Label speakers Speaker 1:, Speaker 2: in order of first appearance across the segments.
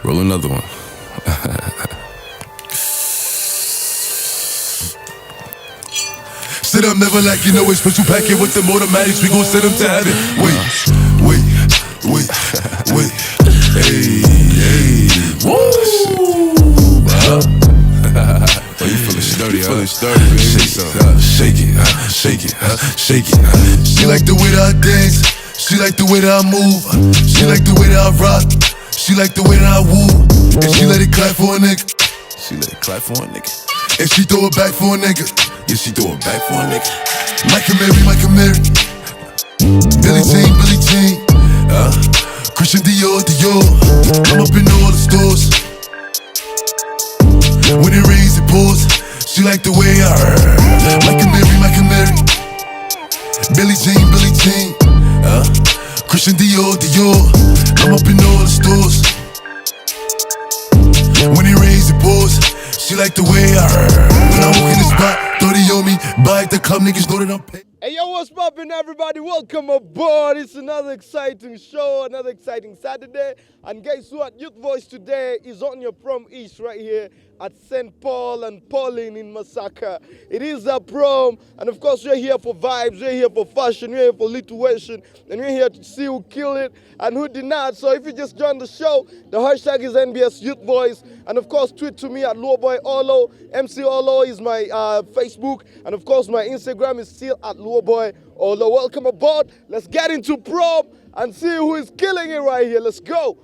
Speaker 1: Roll another one. Sit up, never like you know it's special packet with them automatics. We gon' send them to heaven. Wait. Hey. Woo. Oh, you feeling sturdy, baby. Shake it. She like the way that I dance. She like the way that I move. She like the way that I rock. She like the way that I woo. And she let it clap for a nigga. And she throw it back for a nigga. Yeah, she throw it back for a nigga. Micah Mary. Billie Jean. Christian Dior. I'm up in all the stores. When it rains, it pours. She like the way I Micah Mary. Billie Jean. Christian Dior. I'm up in all the stores. When it rains, it pours. She like the way I When I walk in the spot, 30 on me. Buy at the club, niggas know that I'm paid.
Speaker 2: Hey yo, what's poppin', everybody? Welcome aboard. It's another exciting show, another exciting Saturday. And guess what? Youth Voice today is on your Prom East right here at St. Paul and Paulines in Masaka. It is a prom, and of course we're here for vibes, we're here for fashion, we're here for lituation, and we're here to see who killed it and who did not. So if you just joined the show, the hashtag is NBS Youth Voice, and of course tweet to me at Lowboy Olo. MC Olo is my Facebook, and of course my Instagram is still at Lowboy Olo. Welcome aboard. Let's get into prom and see who is killing it right here. Let's go.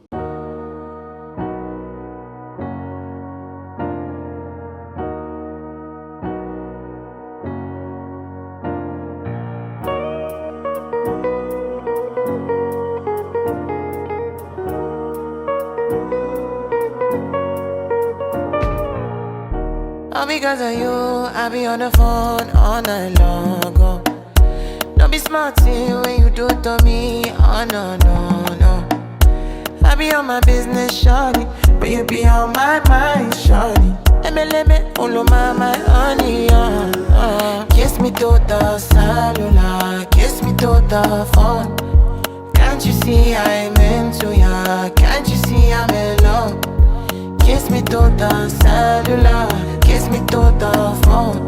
Speaker 3: All because of you, I be on the phone all night long. Oh. Don't be smart when you do it to me. Oh no. I be on my business, shawty, but you be on my mind, shawty. Let all of my honey, Kiss me to the cellular, kiss me to the phone. Can't you see I'm into ya? Can't you see I'm in love? Kiss me to the cellular, kiss me to the phone.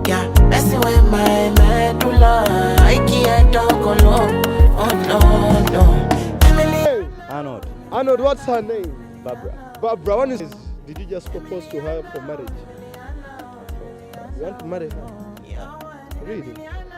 Speaker 3: Yeah, messing with my medulla. I can't talk alone. Oh no.
Speaker 2: Hey, Arnold, what's her name? Barbara, when is did you just propose to her for marriage? You want to marry her?
Speaker 3: Yeah.
Speaker 2: Really?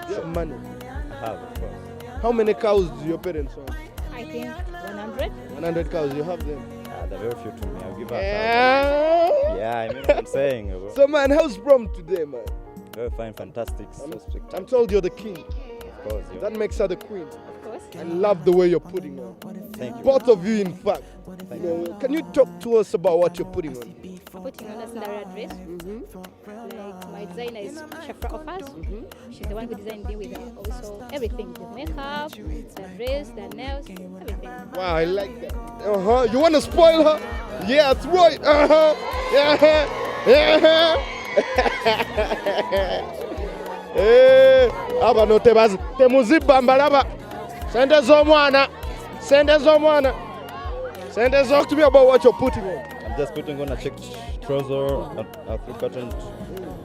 Speaker 2: You have money?
Speaker 4: I have, of course.
Speaker 2: How many cows do your parents own?
Speaker 5: I think 100.
Speaker 2: 100 cows, you have them?
Speaker 4: They're very few to me. I'll give her
Speaker 2: Yeah.
Speaker 4: I mean what I'm saying. Bro.
Speaker 2: So man, how's prom today, man?
Speaker 4: Very fine, fantastic, so strict.
Speaker 2: I'm told you're the king.
Speaker 4: Of course, you.
Speaker 2: That makes her the queen.
Speaker 5: Of course.
Speaker 2: I love the way you're putting on.
Speaker 4: Thank you.
Speaker 2: Both of you, in fact.
Speaker 4: Thank
Speaker 2: You know, can you talk to us about what you're putting on?
Speaker 5: Putting on a Cinderella dress. Like my designer is Shafra Offers. She's the one who designed me with also everything. The makeup, the dress, the nails, everything.
Speaker 2: Wow, I like that. You want to spoil her? Yeah, that's right. Yeah. Aba no tebazi. Temuzibamba laba. Sende zomwana. Talk to me about what you're putting on.
Speaker 4: I'm just putting on a checked trouser, a three-button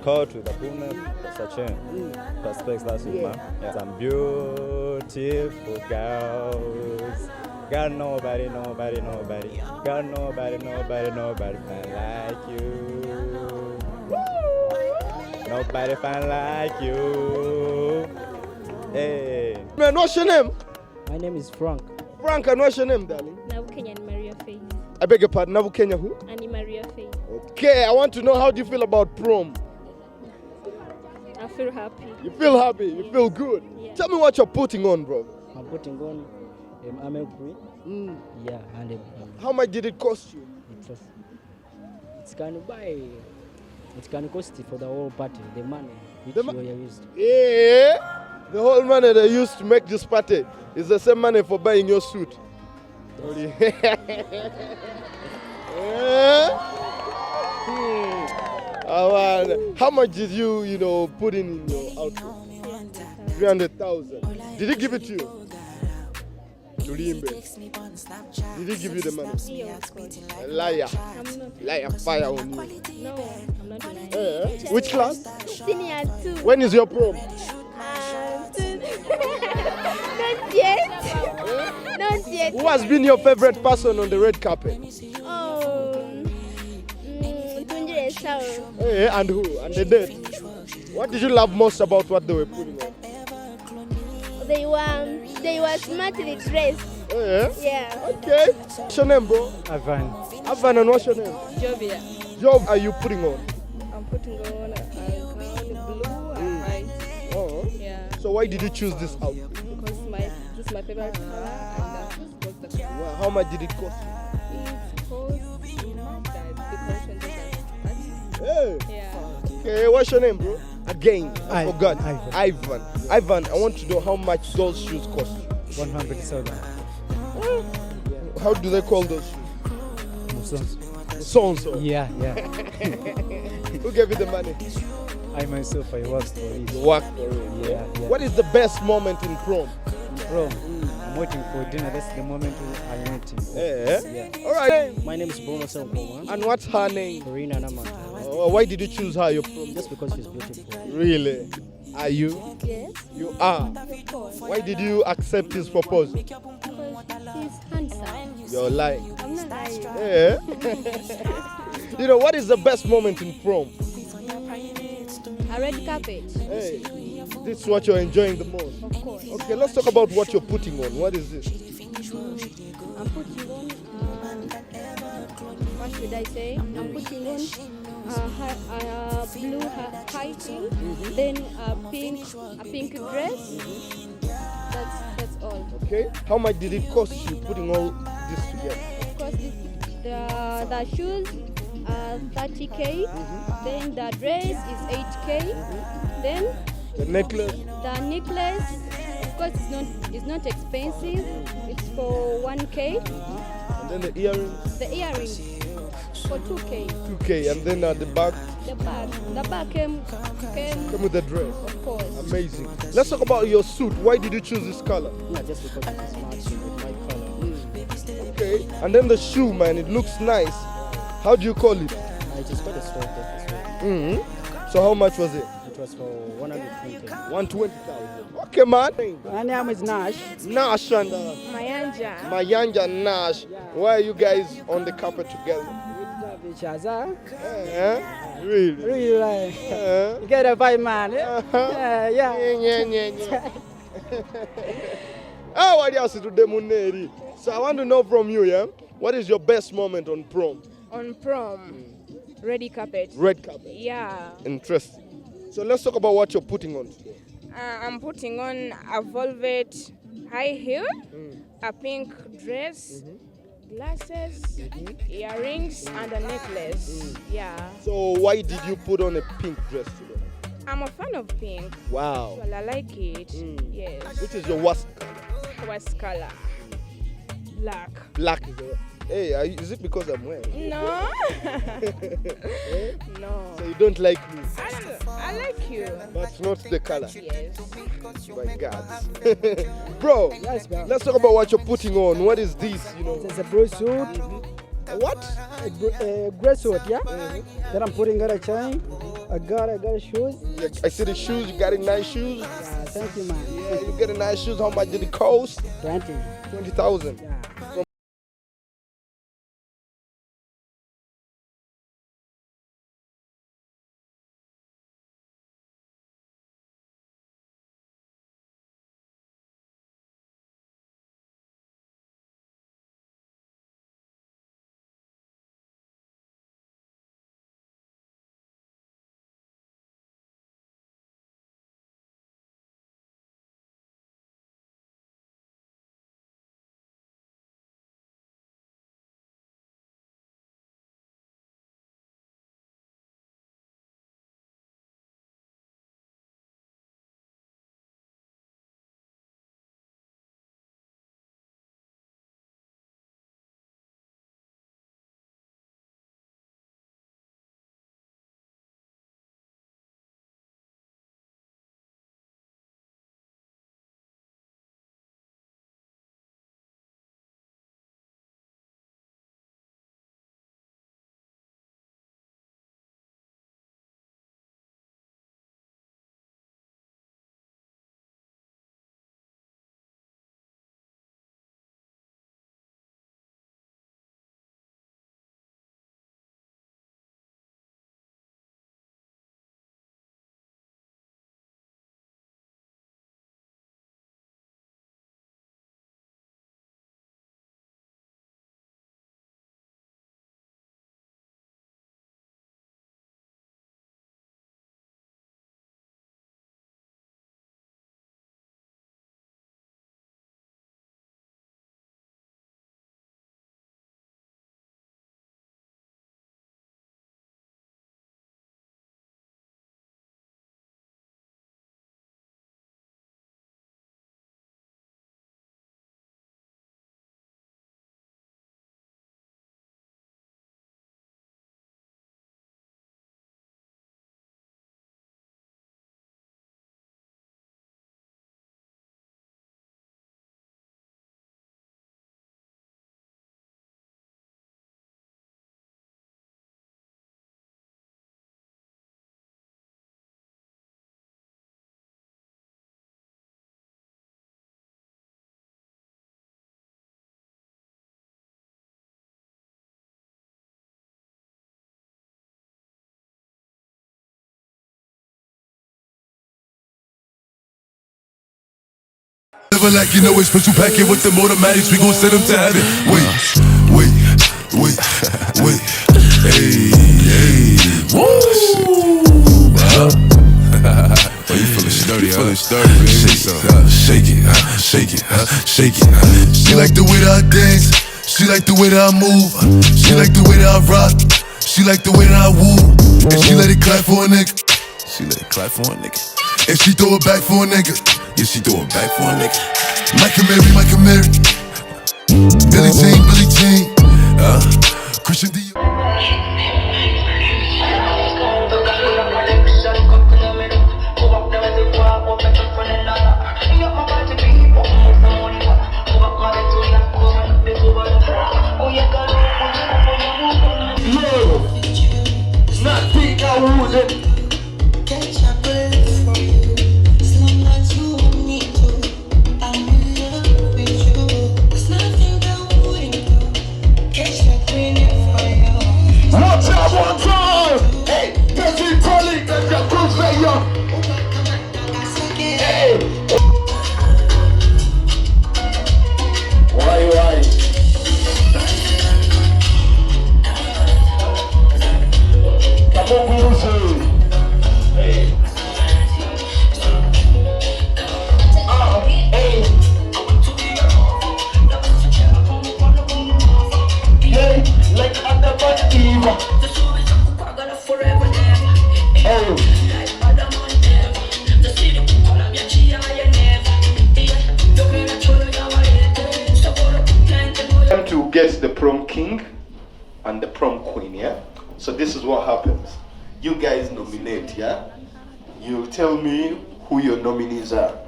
Speaker 4: coat with a pull-neck, such a perspective. That's it, man. Yeah. Some beautiful girls. Got nobody. Got nobody fine like you. Nobody fine like you. Hey.
Speaker 2: Man, what's your name?
Speaker 6: My name is Frank.
Speaker 2: Frank, and what's your name, darling?
Speaker 5: Nabu Kenya and Maria Faith.
Speaker 2: I beg your pardon, Nabu Kenya who?
Speaker 5: And Maria Faith.
Speaker 2: Okay, I want to know how do you feel about prom?
Speaker 5: I feel happy.
Speaker 2: You feel happy? You feel good?
Speaker 5: Yeah.
Speaker 2: Tell me what you're putting on, bro.
Speaker 6: I'm putting on Amel Queen. Yeah, and
Speaker 2: How much did it cost you?
Speaker 6: it can cost for the whole party, the money which you used.
Speaker 2: Yeah, the whole money they used to make this party is the same money for buying your suit. How much did you put in your outfit? 300,000. Did he give it to you? Tulimbe. Did he give you the money?
Speaker 5: Yeah, of course.
Speaker 2: A liar.
Speaker 5: I'm not.
Speaker 2: Liar fire on you.
Speaker 5: No, I'm not lying.
Speaker 2: Which class?
Speaker 5: Senior too.
Speaker 2: When is your prom?
Speaker 5: Not yet. Not yet.
Speaker 2: Who has been your favorite person on the red carpet?
Speaker 5: Tunjire Sao.
Speaker 2: And who? And the date? What did you love most about what they were putting on?
Speaker 5: They were smartly dressed. Yeah.
Speaker 2: Okay. What's your name, bro?
Speaker 6: Ivan.
Speaker 2: Avan, and what's your name?
Speaker 7: Jovia.
Speaker 2: Job are you putting on?
Speaker 7: I'm putting on a gown, blue and white.
Speaker 2: Oh.
Speaker 7: Yeah.
Speaker 2: So why did you choose this outfit?
Speaker 7: Because this is my favorite color and that was the color.
Speaker 2: Wow. How much did it cost?
Speaker 7: It costs that decoration just
Speaker 2: Hey.
Speaker 7: yeah.
Speaker 2: Okay, what's your name, bro? Again, I
Speaker 6: Ivan.
Speaker 2: forgot.
Speaker 6: Ivan.
Speaker 2: Ivan, I want to know how much those shoes cost.
Speaker 6: 100,000.
Speaker 2: How do they call those shoes? So.
Speaker 6: Yeah.
Speaker 2: Who gave you the money?
Speaker 6: I myself, I worked for it.
Speaker 2: You worked for it.
Speaker 6: Yeah.
Speaker 2: What is the best moment in prom?
Speaker 6: Prom. I'm waiting for dinner. That's the moment I'm waiting.
Speaker 2: Yeah. All right.
Speaker 6: My name is Bruno Sankoma.
Speaker 2: And what's her name?
Speaker 6: Karina Namata.
Speaker 2: Why did you choose her? Your prom?
Speaker 6: Just because she's beautiful.
Speaker 2: Really? Are you?
Speaker 5: Yes.
Speaker 2: You are.
Speaker 5: Of course.
Speaker 2: Why did you accept his proposal?
Speaker 5: Because he's handsome.
Speaker 2: You're lying.
Speaker 5: I'm not lying.
Speaker 2: Yeah. You know what is the best moment in prom?
Speaker 5: A red carpet.
Speaker 2: Hey, this is what you're enjoying the most.
Speaker 5: Of course.
Speaker 2: Okay, let's talk about what you're putting on. What is this?
Speaker 5: I'm putting on. What should I say? I'm putting on blue high heel, then a pink dress. That's all.
Speaker 2: Okay. How much did it cost you putting all this together?
Speaker 5: Of course, the shoes are 30K. Then the dress is 8K. Then
Speaker 2: The necklace?
Speaker 5: the necklace, of course, it's not expensive. It's for 1K.
Speaker 2: And then the earrings?
Speaker 5: The earrings for 2K.
Speaker 2: 2K. And then the bag
Speaker 5: The bag came
Speaker 2: come with the dress.
Speaker 5: of course.
Speaker 2: Amazing. Let's talk about your suit. Why did you choose this color?
Speaker 6: Yeah, just because it is matching with my color.
Speaker 2: Okay. And then the shoe, man, it looks nice. How do you call it?
Speaker 6: I just got a sweat this way.
Speaker 2: So how much was it?
Speaker 6: It was for 120.
Speaker 2: 120,000. Okay, man.
Speaker 8: My name is Nash.
Speaker 2: Nash and
Speaker 7: Mayanja.
Speaker 2: Mayanja and Nash. Why are you guys on the carpet together?
Speaker 8: We love each other.
Speaker 2: Really?
Speaker 8: Really, you get a vibe, man. Yeah.
Speaker 2: Yeah. Oh, what else to them? So I want to know from you, yeah? What is your best moment on prom?
Speaker 7: On prom. Ready carpet.
Speaker 2: Red carpet.
Speaker 7: Yeah.
Speaker 2: Interesting. So let's talk about what you're putting on today.
Speaker 7: I'm putting on a velvet high heel, a pink dress, glasses, earrings, and a necklace. Yeah.
Speaker 2: So why did you put on a pink dress today?
Speaker 7: I'm a fan of pink.
Speaker 2: Wow.
Speaker 7: Well, I like it. Yes.
Speaker 2: Which is your worst color?
Speaker 7: Worst color? Black.
Speaker 2: Black is your... Hey, is it because I'm wearing?
Speaker 7: No. No.
Speaker 2: So you don't like me,
Speaker 7: I like you.
Speaker 2: but not the color.
Speaker 7: Yes.
Speaker 2: My God. Bro,
Speaker 8: Yes, bro.
Speaker 2: let's talk about what you're putting on. What is this, you know?
Speaker 8: It's a blue suit,
Speaker 2: What?
Speaker 8: a gray suit, yeah? Then I'm putting on a chain. I got shoes.
Speaker 2: Yeah, I see the shoes. You got a nice shoes.
Speaker 8: Yeah, thank you, man.
Speaker 2: Yeah, you get a nice shoes. How much did it cost?
Speaker 8: 20.
Speaker 2: 20,000.
Speaker 8: Yeah.
Speaker 1: Never like you know it's special packet with them automatics. We gon' send them to heaven. Wait. Hey. Woo. Oh, you feeling sturdy, baby. Shake it. She like the way that I dance. She like the way that I move. She like the way that I rock. She like the way that I woo. And she let it clap for a nigga. And she throw it back for a nigga. Yeah, she throw it back for a nigga. Mike and Mary. Billie Jean. Christian Dior.
Speaker 9: To get the prom king and the prom queen, yeah? So this is what happens. You guys nominate, yeah? You tell me who your nominees are.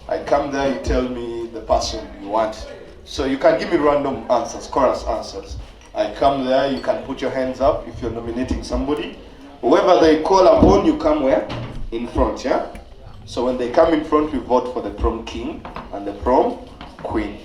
Speaker 9: I come there, you tell me the person you want. So you can give me random answers, chorus answers. I come there, you can put your hands up if you're nominating somebody. Whoever they call upon, you come where? In front, yeah? So when they come in front, we vote for the prom king and the prom queen.